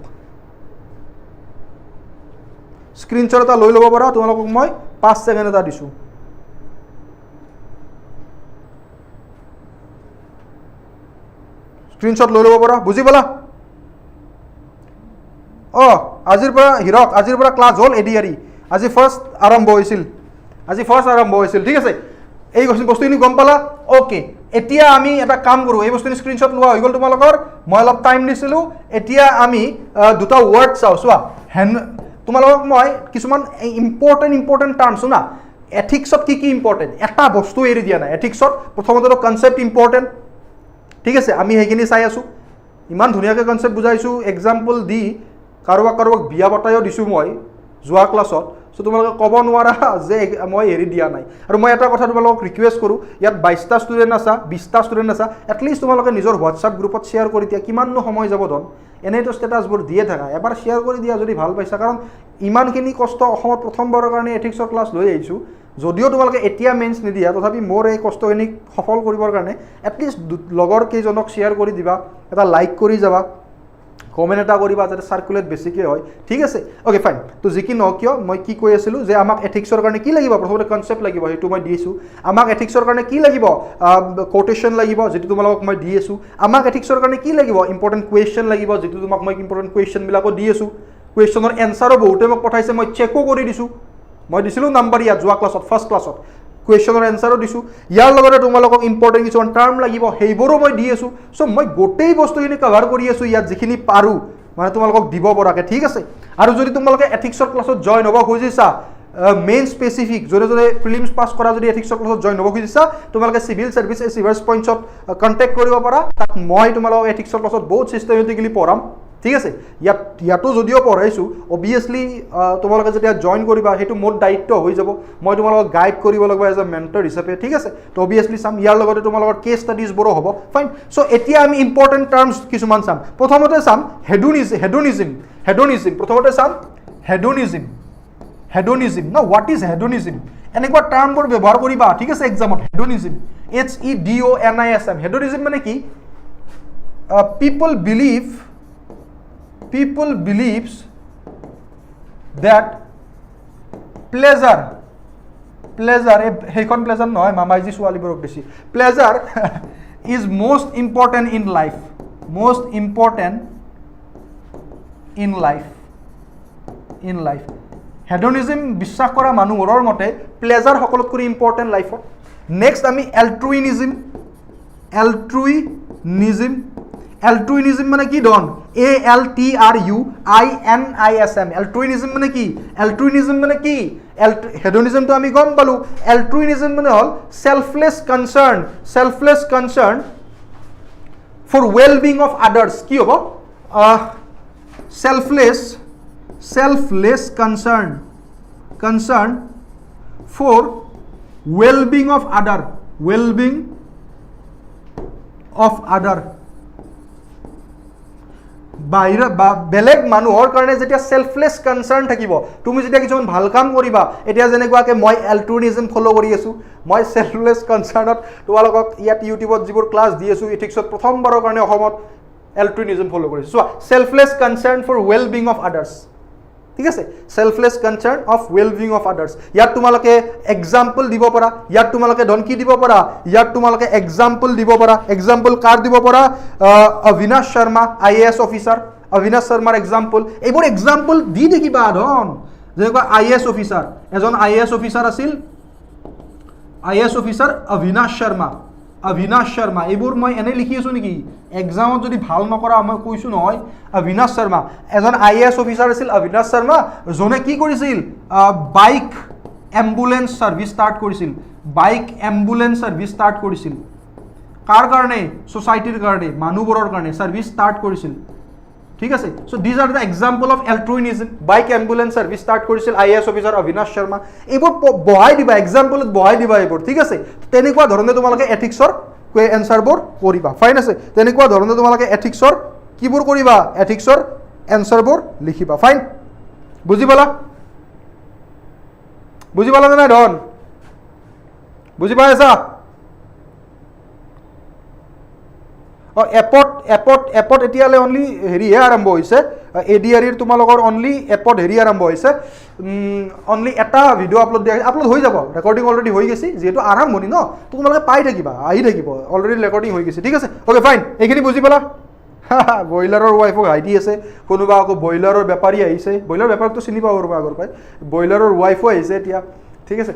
স্ক্ৰিনশ্বট এটা লৈ ল'ব পৰা তোমালোকক মই 5 সেকেন্ড এটা দিছো স্ক্ৰিনশ্বট লৈ ল'ব পৰা বুজি পালা আজিৰ পৰা ক্লাছ হল এডিআৰি আজি ফাৰ্স্ট আৰম্ভ হৈছিল ঠিক আছে এই বস্তুখিনি গম পালা ওকে এতিয়া আমি এটা কাম কৰো এই বস্তুখিনি স্ক্ৰিনশ্বট লোৱা হৈ গল তোমালোকৰ মই অলপ টাইম দিছিলো এতিয়া আমি দুটা ওয়াৰ্ড চাও চোৱা তোমালোকক মই কিছুমান ইম্পৰ্টেন্ট টাৰ্মছ না এথিক্সত কি ইম্পৰ্টেন্ট এটা বস্তু এৰি দিয়া নাই এথিক্সত প্ৰথমতে কনসেপ্ট ইম্পৰ্টেন্ট ঠিক আছে আমি সেইখিনি চাই আছো ইমান ধুনীয়াকৈ কনসেপ্ট বুজাইছো এক্সাম্পল দি কাৰোবাক বিয়া বটাইও দিছো মই যোৱা ক্লাছত সো তোমালোকে ক'ব নোৱাৰা যে মই এৰি দিয়া নাই আৰু মই এটা কথা তোমালোকক ৰিকুৱেষ্ট কৰো ইয়াত 22টা ষ্টুডেন্ট আছে 20টা ষ্টুডেন্ট আছে এটলিষ্ট তোমালোকে নিজৰ হোৱাটসঅ্যাপ গ্ৰুপত শেয়াৰ কৰি দিয়া কিমাননো সময় যাব দন এনেটো ষ্টেটাছবোৰ দিয়ে থাকা এবাৰ শেয়াৰ কৰি দিয়া যদি ভাল পাইছা কাৰণ ইমানখিনি কষ্ট অসমত প্ৰথমবাৰৰ কাৰণে এথিক্সৰ ক্লাছ লৈ আহিছো যদিও তোমালোকে এতিয়া মেইনছ নিদিয়া তথাপি মোৰ এই কষ্টখিনি সফল কৰিবৰ কাৰণে এটলিষ্ট লগৰ কেইজনক শেয়াৰ কৰি দিবা এটা লাইক কৰি যাবা কমেন্ট এটা কৰিবা যাতে সার্কুলেট বেছিকৈ হয় ঠিক আছে ওকে ফাইন তো যিকি ন কিয় মই কি কৈ আছিলো যে আমাক এথিক্সৰ কাৰণে কি লাগিব প্ৰথমতে কনসেপ্ট লাগিব হেতু মই দিছো আমাক এথিক্সৰ কাৰণে কি লাগিব কোটেশন লাগিব যেটো তোমালোকক মই দি আছো আমাক এথিক্সৰ কাৰণে কি লাগিব ইম্পৰ্টেন্ট কোৱেশ্চন লাগিব যেটো তোমাক মই ইম্পৰ্টেন্ট কোৱেশ্চন বিলাকো দি আছো কোৱেশ্চনৰ এনসাৰও বহুতে মোক পঠাইছে মই চেকও কৰি দিছো মই দিছিলো নাম্বাৰ ইয়া যোৱা ক্লাছত ফাৰ্স্ট ক্লাছত কোৱেশ্চনৰ এনসাৰও দিছো ইয়াৰ লগতে তোমালোকক ইম্পৰ্টেন্ট কিছুমান টাৰ্ম লাগিব হেইবোৰো মই দি আছো সো মই গোটেই বস্তুখিনি কভাৰ কৰি আছো ইয়াত যিখিনি পাৰো মানে তোমালোকক দিব পৰাকে ঠিক আছে আৰু যদি তোমালোকে এথিক্সৰ ক্লাছত জয়েন হ'ব খুজিছা মেইন স্পেসিফিক জনে প্ৰিলিমছ পাস কৰা যদি এথিক্সৰ ক্লাছত জয়েন হ'ব খুজিছা তোমালোকে সিভিল সাৰ্ভিস ৰিভাৰ্স পইণ্টছত কন্টাক্ট কৰিব পাৰা তাত মই তোমালোকক এথিক্সৰ ক্লাছত বহুত সিস্টেমেটিক্যালি পঢ়াম ঠিক আছে ইয়াতো যদিও পঢ়াইছো অবিয়াসলি তোমালোকে যেতিয়া জয়েন কৰিবা হেতু মোৰ দায়িত্ব হৈ যাব মই তোমালোকক গাইড কৰিব লাগিব এজ আ মেন্টৰ হিচাপে ঠিক আছে তো অবিয়াসলি সাম ইয়াৰ লগতে তোমালোকৰ কেস ষ্টাডিজ বোৰো হ'ব ফাইন সো এতিয়া আমি ইম্পৰ্টেন্ট টাৰ্মছ কিছুমান চাম প্ৰথমতে চাম হেডোনিজম প্ৰথমতে চাম হেডোনিজম না হোৱাট ইজ হেডোনিজম এনেকুৱা টাৰ্মবোৰ ব্যৱহাৰ কৰিবা ঠিক আছে এক্সামত হেডোনিজম HEDONISM হেডোনিজম মানে কি people believes that pleasure heikon pleasure noy mamaiji swali borok deshi pleasure is most important in life hedonism বিশ্বাস কৰা মানুহৰ মতে pleasure সকলোত কৰি important life next আমি altruism মানে কি ডন ALTRUINISM altruism মানে কি hedonism তো আমি গম পালো altruism মানে হল selfless concern for well being of others কি হ'ব selfless concern for well being of other বাহিৰা বেলেগ মানুহৰ কাৰণে যেতিয়া সেলফলেস কনসাৰ্ন থাকিব তুমি যেতিয়া কিছুমান ভাল কাম কৰিবা এতিয়া যেনেকুৱাকে মই অল্ট্ৰুইজম ফলো কৰি আছো মই সেলফলেস কনসাৰ্নত তোমালোকক ইয়াত ইউটিউবত যিবোৰ ক্লাস দি আছো ইথিক্সত প্ৰথমবাৰৰ কাৰণে অসমত অল্ট্ৰুইজম ফলো কৰিছো so selfless concern for well being of others ঠিক আছে selfless concern of well being of others ইয়াত তোমালোকে এক্সাম্পল দিব পাৰা ইয়াত তোমালোকে ডনকি দিব পাৰা ইয়াত তোমালোকে এক্সাম্পল দিব পাৰা এক্সাম্পল কাৰ দিব পাৰা অবিনাশ শৰ্মা আইএএস অফিসাৰ অবিনাশ শৰ্মাৰ এক্সাম্পল এইবোৰ এক্সাম্পল দি দেখিবা ধন যেনেকুৱা আইএএস অফিসাৰ এজন আইএএস অফিসাৰ আছিল আইএএস অফিসাৰ অবিনাশ শৰ্মা এইবোৰ মই এনে লিখি আছো নেকি এক্সামত যদি ভাল নকৰা মই কৈছো নহয় অবিনাশ শৰ্মা এজন আইএএস অফিসাৰ আছিল অবিনাশ শৰ্মা জনে কি কৰিছিল বাইক এম্বুলেন্স সাৰ্ভিস ষ্টাৰ্ট কৰিছিল বাইক এম্বুলেন্স সাৰ্ভিস ষ্টাৰ্ট কৰিছিল কাৰ কাৰণে সোসাইটিৰ কাৰণে মানুহবোৰৰ কাৰণে সাৰ্ভিস ষ্টাৰ্ট কৰিছিল ঠিক আছে so this are the example of altruism bike ambulance service start কৰিছিল আইএএস অফিসাৰ অবিনাশ শৰ্মা এইবোৰ বহাই দিবা এক্সাম্পলত বহাই দিবা এইবোৰ ঠিক আছে তেনেকুৱা ধৰণে তোমালোকে এথিক্সৰ এনসাৰবোৰ কৰিবা ফাইন আছে তেনেকুৱা ধৰণে তোমালোকে এথিক্সৰ কিবোৰ কৰিবা এথিক্সৰ এনসাৰবোৰ লিখিবা ফাইন বুজি পালা না ধন বুজি পাই আছা এপত এতিয়ালে অনলি হেৰিহে আৰম্ভ হৈছে এডিআৰিৰ তোমালোকৰ অনলি এপত হেৰি আৰম্ভ হৈছে অনলি এটা ভিডিঅ' আপলোড হৈ যাব ৰেকৰ্ডিং অলৰেডি হৈ গৈছে যিহেতু আৰম্ভণি ন তোমালোকে পাই থাকিবা আহি থাকিব অলৰেডি ৰেকৰ্ডিং হৈ গৈছে ঠিক আছে অ'কে ফাইন এইখিনি বুজি পালা ব্ৰইলাৰৰ ৱাইফক হাই দি আছে কোনোবা আকৌ ব্ৰইলাৰৰ বেপাৰী আহিছে ব্ৰইলাৰ বেপাৰটো চিনি পাব ৰ'বা আগৰ পৰাই ব্ৰইলাৰৰ ৱাইফো আহিছে এতিয়া ঠিক আছে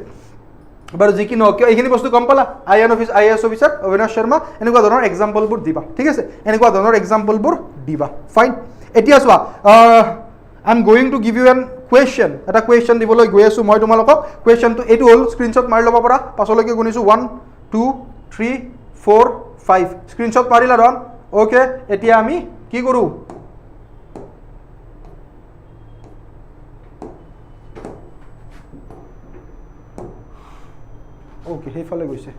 বাৰু যি কি নহওক কিয় এইখিনি বস্তু গম পালা আইএএস অফিসাৰ অবিনাশ শৰ্মা এনেকুৱা ধৰণৰ এক্সাম্পলবোৰ দিবা ঠিক আছে এনেকুৱা ধৰণৰ এক্সাম্পলবোৰ দিবা ফাইন এতিয়া চোৱা I am going to give you an question এটা কুৱেশ্যন দিবলৈ গৈ আছোঁ মই তোমালোকক কুৱেশ্যনটো এইটো হ'ল স্ক্ৰীনশ্বট মাৰি ল'ব পাৰা পাছলৈকে গুণিছোঁ 1 2 3 4 5 স্ক্ৰীনশ্বট মাৰিলা ধন অ'কে এতিয়া আমি কি কৰোঁ ওকে সেইফালে গৈছে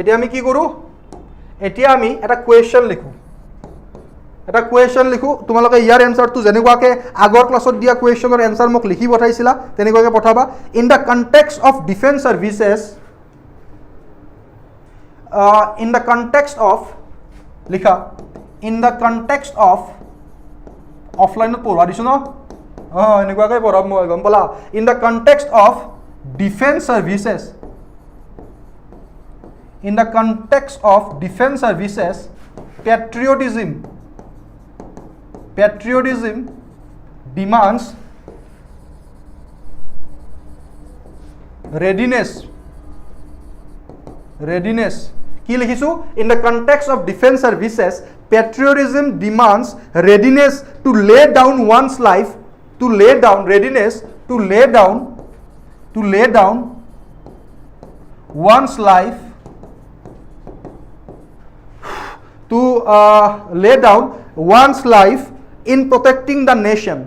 এতিয়া আমি কি কৰোঁ এতিয়া আমি এটা কুৱেশ্যন লিখোঁ তোমালোকে ইয়াৰ এনসাৰটো যেনেকুৱাকৈ আগৰ ক্লাছত দিয়া কুৱেশ্যনৰ এনসাৰ মোক লিখি পঠাইছিলা তেনেকুৱাকৈ পঠাবা in the context of defence services in the context of লিখা ইন দ্য কনটেক্সট অফ অফলাইনত পঢ়া দিছোঁ ন এনেকুৱাকৈ পঢ়াম মই গম পালা in the context of defence services in the context of defense services patriotism demands readiness কি লিখিছো in the context of defense services patriotism demands readiness to lay down one's life to lay down one's life to lay down one's life in protecting the nation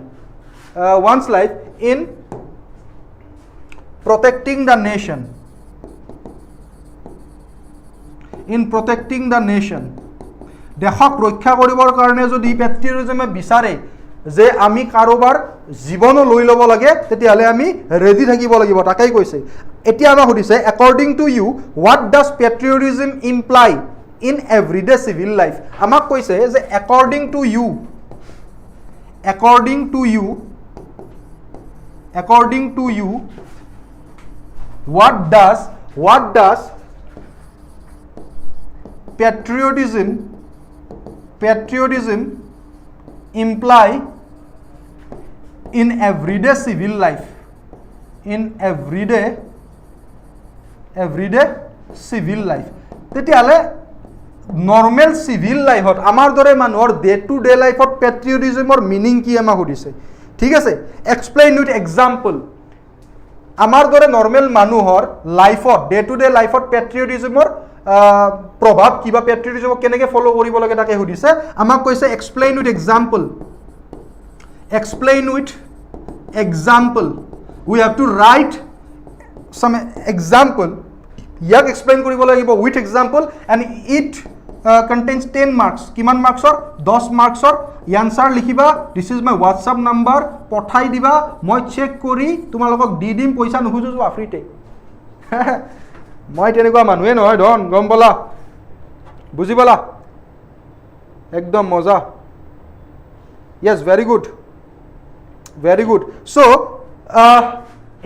দেশক ৰক্ষা কৰিবৰ কাৰণে যদি পেট্ৰিয়টিজমে বিচাৰে যে আমি কাৰোবাৰ জীৱনো লৈ ল'ব লাগে তেতিয়াহ'লে আমি ৰেডি থাকিব লাগিব তাকেই কৈছে এতিয়া আমাক সুধিছে according to you what does patriotism imply in everyday civil life আমাক কৈছে যে according to you what does patriotism imply in everyday civil life তেতিয়াহ'লে নৰ্মেল চিভিল লাইফত আমাৰ দৰে মানুহৰ ডে টু ডে লাইফত পেট্ৰিয়টিজমৰ মিনিং কি আমাক সুধিছে ঠিক আছে এক্সপ্লেইন উইথ এক্সাম্পল আমাৰ দৰে নৰ্মেল মানুহৰ লাইফত ডে টু ডে লাইফত পেট্ৰিয়টিজমৰ প্ৰভাৱ কিবা পেট্ৰিয়টিজমক কেনেকৈ ফ'ল' কৰিব লাগে তাকে সুধিছে আমাক কৈছে explain with example we have to write some example ইয়াক এক্সপ্লেইন কৰিব লাগিব with example and it contains 10 marks কিমান মাৰ্কছৰ 10 মাৰ্কছৰ এনসাৰ লিখিবা this is my WhatsApp number পঠাই দিবা মই চেক কৰি তোমালোকক দি দিম পইচা নুখুজো ফ্ৰীতে মই তেনেকুৱা মানুহে নহয় ধন গম পালা বুজি পালা একদম মজা yes very good so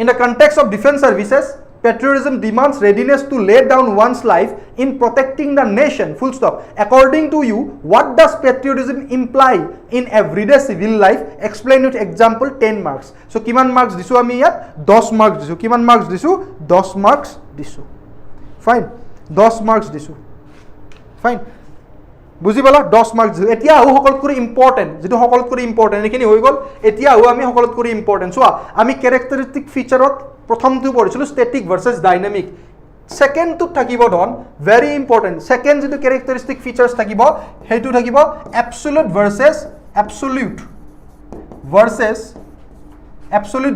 in the context of defense services patriotism demands readiness to lay down one's life in protecting the nation full stop according to you what does patriotism imply in everyday civil life explain with example 10 marks so kiman marks disu ami yat 10 marks disu kiman marks disu 10 marks disu fine 10 marks disu fine বুজি পালা 10 marks এতিয়া আহু সকলত কৰি important যেটো সকলত কৰি important এখিনি হৈ গল এতিয়া আহু আমি সকলত কৰি ইম্পৰ্টেন্ট সোয়া আমি ক্যাৰেক্টাৰিস্টিক ফিচাৰত প্ৰথমটো পঢ়িছিলো স্ট্যাটিক ভাৰ্সেস ডাইনামিক সেকেন্ড টু থাকিব ধন ভেৰি ইম্পৰ্টেন্ট সেকেন্ড যেটো ক্যাৰেক্টাৰিস্টিক ফিচাৰ্স থাকিব হেতু থাকিব অ্যাবসলিউট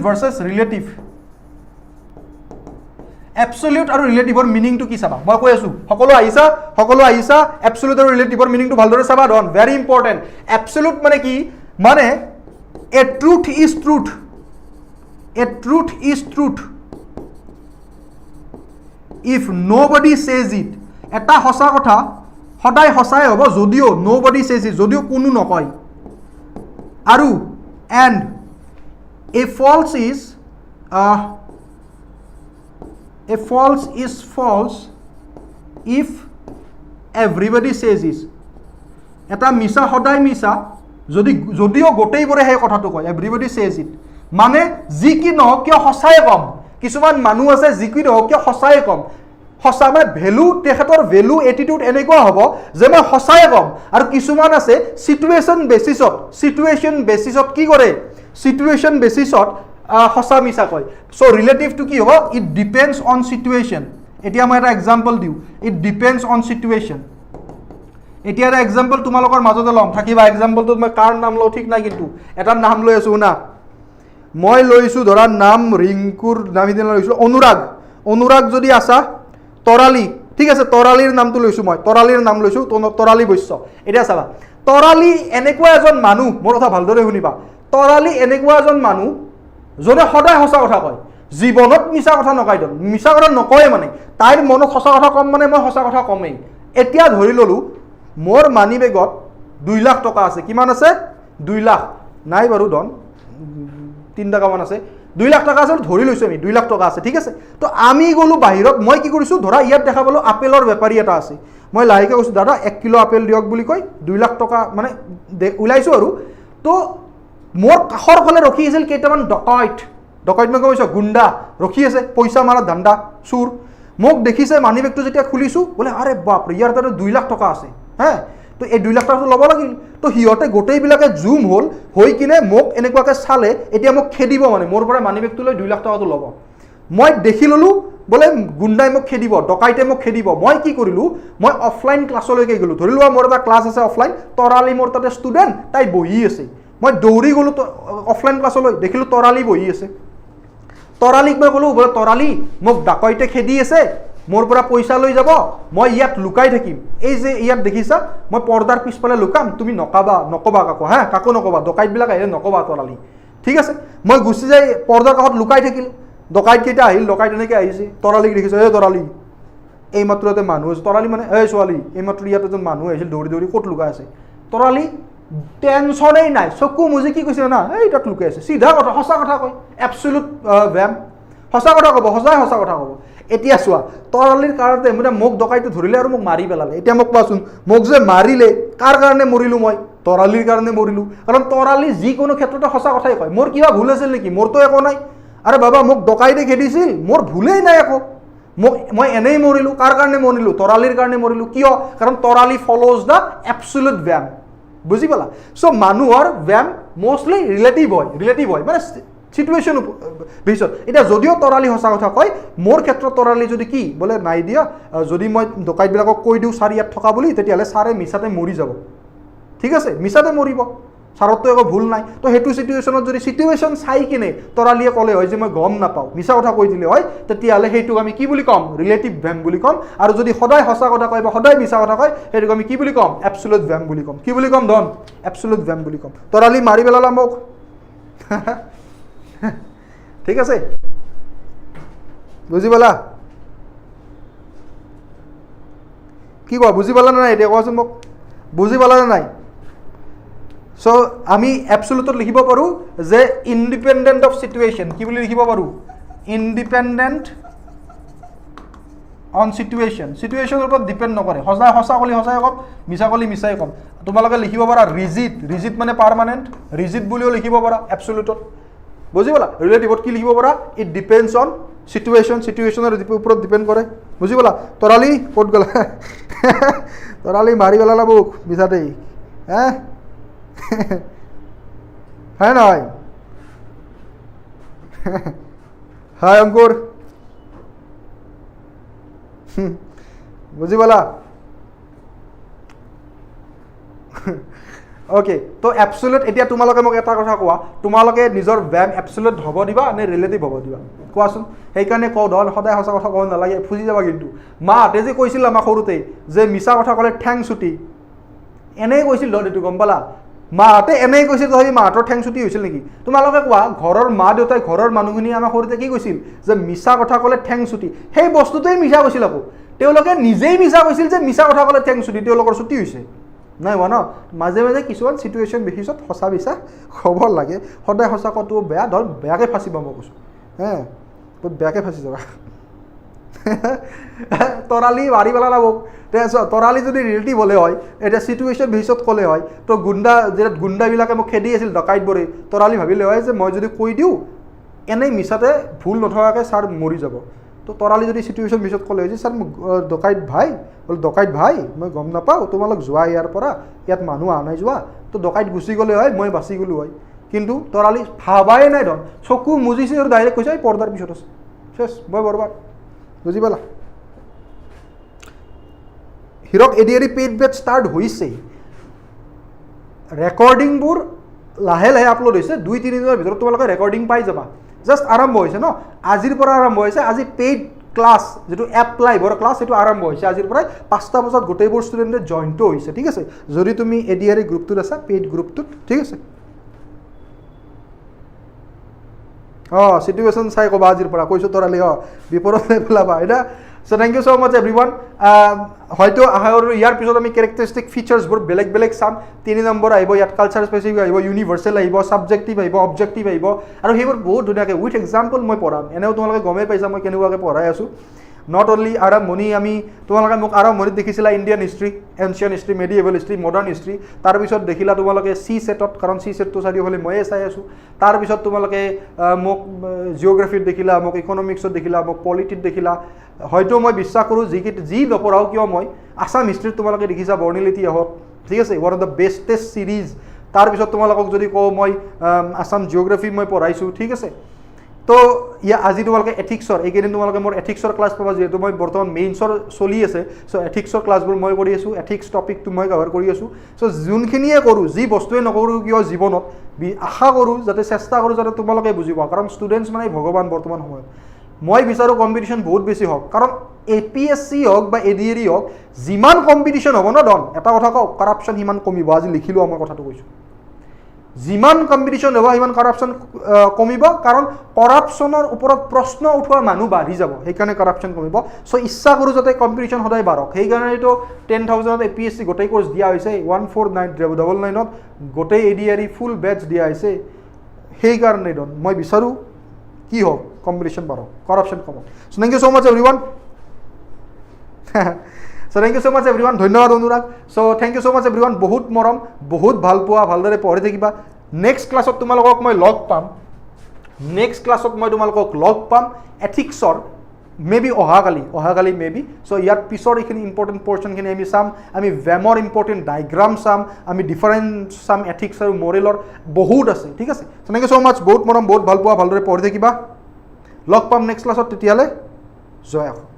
ভাৰ্সেস ৰিলেটিভ Absolute আৰু ৰিলেটিভৰ মিনিংটো কি চাবা মই কৈ আছো সকলো আহিছা absolute আৰু ৰিলেটিভৰ মিনিংটো ভালদৰে চাবা ডন ভেৰি ইম্পৰ্টেন্ট absolute মানে কি মানে a truth is truth if nobody says it এটা সঁচা কথা সদায় সঁচাই হ'ব যদিও nobody says it যদিও কোনো নকয় আৰু and a false is false if everybody says it এটা মিছা সদায় মিছা যদিও গোটেইবোৰে সেই কথাটো কয় everybody says it মানে যি কি নহওক কিয় সঁচাই কম কিছুমান মানুহ আছে যি কি নহওক কিয় সঁচাই কম সঁচা মানে ভ্যালু তেখেতৰ ভ্যালু এটিটিউড এনেকুৱা হ'ব যে মই সঁচাই কম আৰু কিছুমান আছে সিচুৱেশন বেসিছত কি কৰে সিচুৱেশন বেসিছত সঁচা মিছা কয় সো ৰিলেটিভ টু কি হ'ব ইট ডিপেন্ডস অন সিচুৱেশন এতিয়া মই এটা এক্সাম্পল দিউ ইট ডিপেন্ডস অন সিচুৱেশন এতিয়া এটা এক্সাম্পল তোমালোকৰ মাজতে লম থাকিবা এক্সাম্পলটো মই কাৰ নাম লও ঠিক নাই কিন্তু এটা নাম লৈ আছো না মই লৈছো ধৰা নাম ৰিংকুৰ নাম দিন লৈছো অনুৰাগ যদি আছা তৰালি ঠিক আছে তৰালিৰ নামটো লৈছো মই তৰালিৰ নাম লৈছো তৰালি বৈশ্য এতিয়া চাবা তৰালি এনেকুৱা এজন মানুহ মোৰ কথা ভালদৰে শুনিবা তৰালি এনেকুৱা এজন মানুহ জনে সদায় সঁচা কথা কয় জীৱনত মিছা কথা নকয় দন মিছা কথা নকয় মানে তাইৰ মনত সঁচা কথা কম মানে মই সঁচা কথা কমেই এতিয়া ধৰি ললো মোৰ মানি বেগত 2 লাখ টকা আছে কিমান আছে 2 লাখ নাই বাৰু দন 3 টাকা মান আছে 2 লাখ টাকা আছে ধৰি লৈছো আমি 2 লাখ টাকা আছে ঠিক আছে তো আমি গলো বাহিৰত মই কি কৰিছো ধৰা ইয়াত দেখা পালো আপেলৰ বেপাৰী এটা আছে মই লাইকে কৈছো দাদা 1 কিলো আপেল দিয়ক বুলি কই 2 লাখ টাকা মানে উলাইছো আৰু তো মোৰ কাখৰ ফলে ৰখি আছিল কেইটামান ডকাইট মই কৈছো গুন্ডা ৰখি আছে পইচা মাৰা ধান্দা চুৰ মোক দেখিছে মানি বেগটো যেতিয়া খুলিছো বলে আৰে বাপ ৰে ইয়াৰ তাতে 2 লাখ টকা আছে হে তো এই 2 লাখ টাকা ল'ব লাগিল তো হিয়তে গোটেই বিলাকে জুম হল হৈ কিনে মোক এনেকুৱাকে চালে এতিয়া মোক খেদিব মানে মোৰ পৰা মানি বেগটো লৈ 2 লাখ টাকাটো ল'ব মই দেখি ললো বলে গুন্ডাই মোক খেদিব ডকাইতে মোক খেদিব মই কি কৰিলো মই অফলাইন ক্লাছলৈকে গলো ধৰি লোৱা মোৰ এটা ক্লাছ আছে অফলাইন তৰালি মোৰ তাতে ষ্টুডেন্ট তাই বহি আছে মই দৌৰি গলো অফলাইন ক্লাছলৈ দেখিলো তৰালি বহি আছে তৰালিক মই কলো বলে তৰালি মোক ডাকাইতে খেদি আছে মোৰ পৰা পইচা লৈ যাব মই ইয়াত লুকাই থাকিম এই যে ইয়াত দেখিছা মই পৰ্দাৰ পিছফালে লুকাম তুমি নকবা কাকো হা কাকো নকবা ডকাইত বিলাক আহিলে নকবা তৰালি ঠিক আছে মই গুছি যাই পৰ্দাৰ কাষত লুকাই থাকিল ডকাইত কেইটা আহিল ডকাইত এনেকৈ আহিছে তৰালিক দেখিছো এই তৰালি এই মাত্ৰতে মানুহ আছে তৰালি মানে এই ছোৱালী এই মাত্ৰ ইয়াত এজন মানুহ আহিছিল দৌৰি ক'ত লুকাই আছে তৰালি টেনশনেই নাই চকু মুজি কি কৈছে না এই তাত লুকাই আছে সিধা কথা সঁচা কথা কয় অ্যাবসলিউট ভ্যাম সঁচা কথা কব সঁচা কথা কব এতিয়া চোৱা তৰালিৰ কাৰণে মই মোক ডকাইতে ধৰিলে আৰু মোক মাৰি পেলালে এতিয়া মোক কোৱাচোন মোক যে মাৰিলে কাৰ কাৰণে মৰিলো মই তৰালিৰ কাৰণে মৰিলো কাৰণ তৰালি যিকোনো ক্ষেত্ৰতে সঁচা কথাই কয় মোৰ কিবা ভুল আছিল নেকি মোৰতো একো নাই আৰে বাবা মোক ডকাইতে খেদিছিল মোৰ ভুলেই নাই একো মই এনেই মৰিলো কাৰ কাৰণে মৰিলো তৰালিৰ কাৰণে মৰিলো কিয় কাৰণ তৰালি ফলোজ দা অ্যাবসলিউট ভ্যাম বুজি পালা সো মানুহৰ ভ্যাম মোস্টলি ৰিলেটিভ হয় মানে সিচুৱেশন বেসত এটা যদিও তৰালি সঁচা কথা কয় মোৰ ক্ষেত্ৰত তৰালি যদি কি বলে নাই দিয়া যদি মই ডকাইত বিলাকক কৈ দিও সাৰি ইয়াত থকা বুলি তেতিয়ালে সাৰে মিছাতে মৰি যাব ঠিক আছে মিছাতে মৰিব ছাৰতো একো ভুল নাই তো সেইটো চিটুৱেশ্যনত যদি চিটুৱেশ্যন চাই কিনে তৰালিয়ে ক'লে হয় যে মই গম নাপাওঁ মিছা কথা কৈ দিলে হয় তেতিয়াহ'লে সেইটোক আমি কি বুলি ক'ম ৰিলেটিভ ভেম বুলি ক'ম আৰু যদি সদায় সঁচা কথা কয় বা সদায় মিছা কথা কয় সেইটোক আমি কি বুলি ক'ম এবছলুট ভেম বুলি ক'ম কি বুলি ক'ম ধন এবছলুট ভেম বুলি ক'ম তৰালি মাৰি পেলালা মোক ঠিক আছে বুজি পালা কি কোৱা বুজি পালা নে নাই এতিয়া কোৱাচোন মোক বুজি পালা নে নাই সো আমি এবছলুটত লিখিব পাৰোঁ যে ইণ্ডিপেণ্ডেণ্ট অফ চিটুৱেশ্যন কি বুলি লিখিব পাৰোঁ ইণ্ডিপেণ্ডেণ্ট অন চিটুৱেশ্যন চিটুৱেশ্যনৰ ওপৰত ডিপেণ্ড নকৰে সঁচা ক'লে সঁচাই ক'ম মিছা ক'লে মিছাই ক'ম তোমালোকে লিখিব পাৰা ৰিজিড মানে পাৰ্মানেণ্ট ৰিজিড বুলিও লিখিব পাৰা এবছলুটত বুজি পালা ৰিলেটিভত কি লিখিব পাৰা ইট ডিপেণ্ডছ অন চিটুৱেশ্যনৰ ওপৰত ডিপেণ্ড কৰে বুজি পালা তৰালি ক'ত গ'লা তৰালি মাৰি পেলালা মোক মিছাতেই হয় নহয় হয় অংকুৰ বুজি পালা অ'কে তো এবছলুট এতিয়া তোমালোকে মোক এটা কথা কোৱা তোমালোকে নিজৰ ভেম এবছলুট হ'ব দিবা নে ৰিলেটিভ হ'ব দিবা কোৱাচোন সেইকাৰণে কওঁ ধন সদায় সঁচা কথা ক'ব নালাগে ফুজি যাবা কিন্তু মাহঁতে যে কৈছিল আমাক সৰুতে যে মিছা কথা ক'লে ঠেং চুটি এনেই কৈছিল ধন এইটো গম পালা মাহঁতে এনেই কৈছিল তথাপি মাহঁতৰ ঠেং চুটি হৈছিল নেকি তোমালোকে কোৱা ঘৰৰ মা দেউতাই ঘৰৰ মানুহখিনি আমাক সৰুতে কি কৈছিল যে মিছা কথা ক'লে ঠেং চুটি সেই বস্তুটোৱেই মিছা কৈছিল আকৌ তেওঁলোকে নিজেই মিছা কৈছিল যে মিছা কথা ক'লে ঠেং চুটি তেওঁলোকৰ চুটি হৈছে নাই হোৱা ন মাজে মাজে কিছুমান চিটুৱেশ্যন বেছিছত সঁচা মিছা হ'ব লাগে সদায় সঁচা কোৱাটো বেয়া ধৰ বেয়াকৈ ফাঁচিবা মই কৈছোঁ বহুত বেয়াকৈ ফাঁচি যাবা তৰালি মাৰি পেলালা মোক তৰালি যদি ৰিলেটিভ হ'লে হয় এতিয়া চিটুৱেশ্যন বেছিছত ক'লে হয় তো যেতিয়া গুণ্ডাবিলাকে মোক খেদি আছিল ডকাইতবোৰে তৰালি ভাবিলে হয় যে মই যদি কৈ দিওঁ এনেই মিছাতে ভুল নথকাকৈ ছাৰ মৰি যাব তো তৰালি যদি চিটুৱেশ্যন বেছিছত ক'লে হয় যে ছাৰ ডকাইত ভাই মই গম নাপাওঁ তোমালোক যোৱা ইয়াৰ পৰা ইয়াত মানুহ অহা নাই যোৱা তো ডকাইত গুচি গ'লে হয় মই বাচি গ'লোঁ হয় কিন্তু তৰালি ভাবাই নাই ধন চকু মুজিছে আৰু ডাইৰেক্ট কৈছে এই পৰ্দাৰ পিছত আছে চেছ মই বৰবাদ বুজি পালা হিৰক এডিআৰি পেইড বেচ ষ্টাৰ্ট হৈছে ৰেকৰ্ডিংবোৰ লাহে লাহে আপলোড হৈছে 2-3 দিনৰ ভিতৰত তোমালোকে ৰেকৰ্ডিং পাই যাবা জাষ্ট আৰম্ভ হৈছে ন আজিৰ পৰা আৰম্ভ হৈছে আজি পেইড ক্লাছ যেটো এপ লাইভৰ ক্লাছ সেইটো আৰম্ভ হৈছে আজিৰ পৰাই 5টা বজাত গোটেইবোৰ ষ্টুডেণ্টে জইনটো হৈছে ঠিক আছে যদি তুমি এডিআৰি গ্ৰুপটোত আছা পেইড গ্ৰুপটোত ঠিক আছে চিটুৱেশ্যন চাই ক'বা আজিৰ পৰা কৈছোঁ তৰালি বিপদত নেপেলাবা এটা সো থ্যাংক ইউ সো মাচ এভৰিৱান হয়তো ইয়াৰ পিছত আমি কেৰেক্টাৰিষ্টিক ফিচাৰ্ছবোৰ বেলেগ বেলেগ চাম 3 নম্বৰ আহিব ইয়াত কালচাৰ স্পেচিফিক আহিব ইউনিভাৰ্চেল আহিব ছাবজেক্টিভ আহিব অবজেক্টিভ আহিব আৰু সেইবোৰ বহুত ধুনীয়াকৈ উইথ এক্সাম্পল মই পঢ়াম এনেও তোমালোকে গমেই পাইছা মই কেনেকুৱাকৈ পঢ়াই আছোঁ নট অনলি আৰম্ভণি আমি তোমালোকে মোক আৰম্ভণিত দেখিছিলা Indian history ancient history medieval history modern history তাৰপিছত দেখিলা তোমালোকে CSAT কাৰণ CSATটো চাৰিওফালে ময়ে চাই আছোঁ তাৰপিছত তোমালোকে মোক জিঅ'গ্ৰাফিত দেখিলা মোক ইকনমিক্সত দেখিলা মোক পলিটিত দেখিলা হয়তো মই বিশ্বাস কৰোঁ যি নপঢ়াও কিয় মই আছাম হিষ্ট্ৰীত তোমালোকে দেখিছা বৰ্ণিলিটি আহক ঠিক আছে ওৱান অফ দ্য বেষ্টেষ্ট চিৰিজ তাৰপিছত তোমালোকক যদি কওঁ মই আছাম জিঅ'গ্ৰাফি মই পঢ়াইছোঁ ঠিক আছে তো আজি তোমালোকে এথিক্সৰ এইকেইদিন তোমালোকে মোৰ এথিক্সৰ ক্লাছ পাবা যিহেতু মই বৰ্তমান মেইনছৰ চলি আছে চ' এথিক্সৰ ক্লাছবোৰ মই কৰি আছোঁ এথিক্স টপিকটো মই কভাৰ কৰি আছোঁ চ' যোনখিনিয়ে কৰোঁ যি বস্তুৱে নকৰোঁ কিয় জীৱনত আশা কৰোঁ যাতে চেষ্টা কৰোঁ যাতে তোমালোকে বুজি পাওঁ কাৰণ ষ্টুডেণ্টছ মানে ভগৱান বৰ্তমান সময়ত মই বিচাৰোঁ কম্পিটিশ্যন বহুত বেছি হওক কাৰণ APSC হওক বা এডিআৰি হওক যিমান কম্পিটিশ্যন হ'ব ন ডন এটা কথা কওঁ কৰাপশ্যন সিমান কমিব আজি লিখিলোঁ মই কথাটো কৈছোঁ যিমান কম্পিটিশ্যন হ'ব সিমান কৰাপশ্যন কমিব কাৰণ কৰাপশ্যনৰ ওপৰত প্ৰশ্ন উঠোৱা মানুহ বাঢ়ি যাব সেইকাৰণে কৰাপশ্যন কমিব চ' ইচ্ছা কৰোঁ যাতে কম্পিটিশ্যন সদায় বাঢ়ক সেইকাৰণেতো 10,000ত APSC গোটেই কোৰ্চ দিয়া হৈছে 14999ত গোটেই এডিআৰি ফুল বেচ দিয়া হৈছে সেইকাৰণে ডন মই বিচাৰোঁ কি হওক কম্পিটিশ্যন বাঢ়ক কৰাপশ্যন কমক so' thank you so' much everyone So thank you so much everyone ধন্যবাদ Anurag so thank you so much everyone বহুত মৰম বহুত ভাল পোৱা ভালদৰে পঢ়ি থাকিবা নেক্সট ক্লাছত তোমালোকক মই লগ পাম এথিক্সৰ মেবি অহাকালি মেবি চ' ইয়াৰ পিছৰ এইখিনি ইম্পৰ্টেণ্ট পৰ্চনখিনি আমি চাম আমি ভেমৰ ইম্পৰ্টেণ্ট ডাইগ্ৰাম চাম আমি ডিফাৰেঞ্চ চাম এথিক্স আৰু মৰেলৰ বহুত আছে ঠিক আছে so thank you so much বহুত মৰম বহুত ভাল পোৱা ভালদৰে পঢ়ি থাকিবা লগ পাম নেক্সট ক্লাছত তেতিয়ালৈ জয় আহক